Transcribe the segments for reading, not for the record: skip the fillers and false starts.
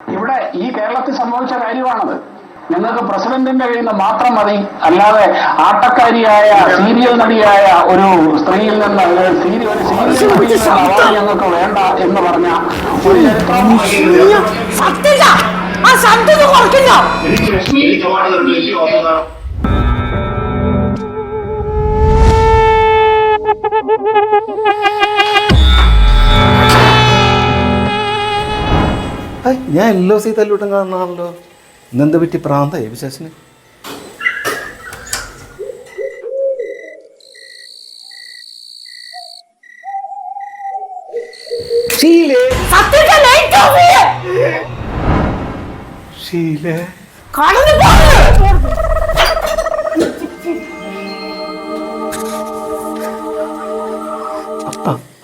ഇവിടെ ഈ കേരളത്തിൽ സംഭവിച്ച കാര്യമാണത്. നിങ്ങൾക്ക് പ്രസിഡന്റിന്റെ കയ്യിൽ നിന്ന് മാത്രം മതി, അല്ലാതെ ആട്ടക്കാരിയായ സീരിയൽ നടിയായ ഒരു സ്ത്രീയിൽ നിന്ന് ഒരു സീരിയൽ അവാർഡ് ഞങ്ങൾക്ക് വേണ്ട എന്ന് പറഞ്ഞ ഒരു ഞാൻ LOC തല്ലൂട്ടം കാണണമല്ലോ. ഇന്നെന്താ പറ്റി? പ്രാന്തായി വിശേഷന്?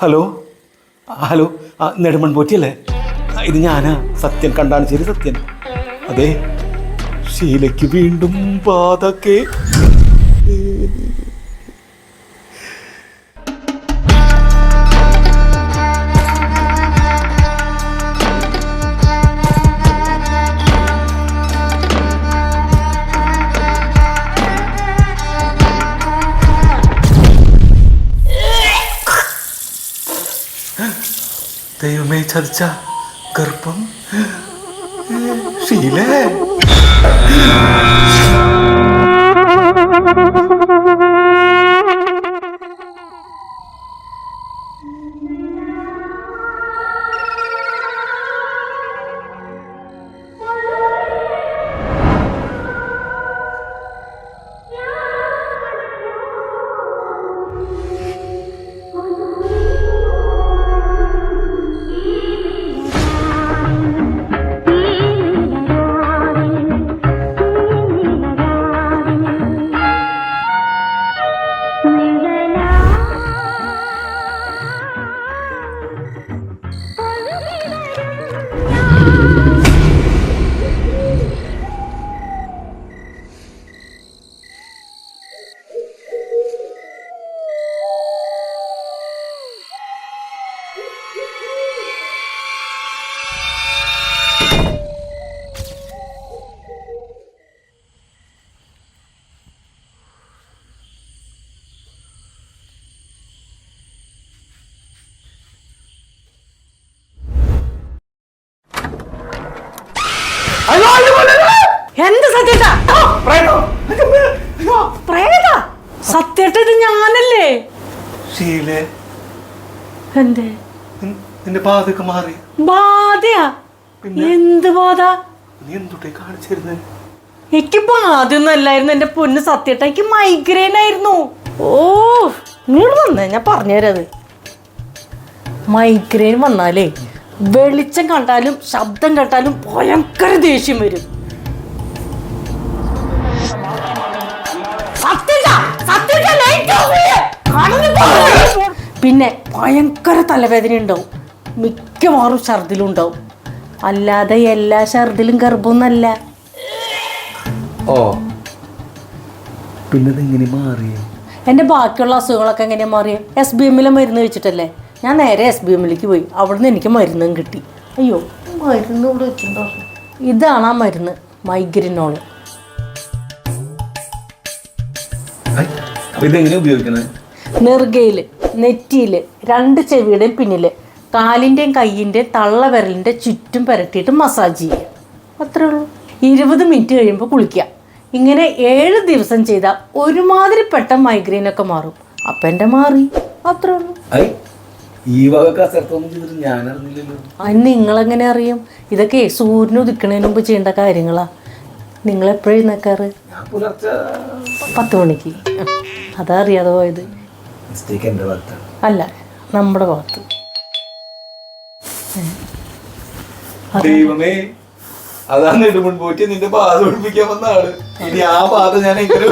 ഹലോ ഹലോ, നെടുമൺ പോറ്റിയല്ലേ? ഇത് ഞാനാ, സത്യൻ. കണ്ടാണ് ശരി, സത്യൻ. അതെ, ഷീലയ്ക്ക് വീണ്ടും ബാധക്കെ. ദൈവമേ, ചതിച്ച ഗർഭം ഷീലേ. എന്ത് സത്യേട്ടാ? സത്യേട്ട, ഇത് ഞാനല്ലേ? ഷീലേ, എന്തേ നിന്റെ ബാധയൊക്കെ മാറി? ബാധയാ? എന്ത് ബാധ? നീ എന്തുട്ടേ കാണിച്ചിരുന്നേ? എനിക്ക് ബാധയൊന്നും അല്ലായിരുന്നു എന്റെ പൊന്ന് സത്യേട്ട, എനിക്ക് മൈഗ്രെയിൻ ആയിരുന്നു. ഓ, ഇങ്ങോട്ട് വന്നേ, ഞാൻ പറഞ്ഞുതരത്. മൈഗ്രെയിൻ വന്നാലേ വെളിച്ചം കണ്ടാലും ശബ്ദം കേട്ടാലും ഭയങ്കര ദേഷ്യം വരും. പിന്നെ ഭയങ്കര തലവേദന ഉണ്ടാവും, മിക്കവാറും ഛർദിലും ഉണ്ടാവും. അല്ലാതെ എല്ലാ ഛർദിലും ഗർഭമൊന്നല്ല. ഓ, പിന്നെ എങ്ങനെ മാറിയ? എൻ്റെ ബാക്കിയുള്ള അസുഖങ്ങളൊക്കെ എങ്ങനെയാ മാറിയ? SBMലെ മരുന്ന് വെച്ചിട്ടല്ലേ. ഞാൻ നേരെ SBMലേക്ക് പോയി, അവിടുന്ന് എനിക്ക് മരുന്നും കിട്ടി. അയ്യോ, മരുന്ന് ഇവിടെ വെച്ചിട്ടുണ്ടോ? ഇതാണ് ആ മരുന്ന്, മൈഗ്രിനോൾ. ഇതെങ്ങനെ ഉപയോഗിക്കുന്നത്? നെറുകയിൽ, നെറ്റിയിൽ, 2 ചെവിയുടെയും പിന്നിൽ, കാലിൻ്റെയും കയ്യിൻ്റെയും തള്ളവിരലിൻ്റെ ചുറ്റും പുരട്ടിയിട്ട് മസാജ് ചെയ്യുക. അത്രേ ഉള്ളൂ. 20 മിനിറ്റ് കഴിയുമ്പോൾ കുളിക്കുക. ഇങ്ങനെ 7 ദിവസം ചെയ്താൽ ഒരുമാതിരിപ്പെട്ട മൈഗ്രെയിനൊക്കെ മാറും. അപ്പം എൻ്റെ മാറി. അത്രേ ഉള്ളൂ. ഈ വക കസർത്തൊന്നും ചെയ്തിട്ട് ഞാൻ അറിഞ്ഞില്ലല്ലോ. അതിന് നിങ്ങളെങ്ങനെ അറിയും? ഇതൊക്കെ സൂര്യന് ഉദിക്കണതിന് മുമ്പ് ചെയ്യേണ്ട കാര്യങ്ങളാ. നിങ്ങളെപ്പോഴും എഴുന്നേക്കാറ്? 10 മണിക്ക്. അതാ അറിയാതെ പോയത്. അല്ല, നമ്മുടെ ഭാഗത്ത്. ദൈവമേ, അതാണ് നെടുമൺ പോറ്റി നിന്റെ ബാധ ഒഴിപ്പിക്കാൻ വന്ന ആള്. ഇനി ആ ബാധ ഞാൻ എങ്ങനെ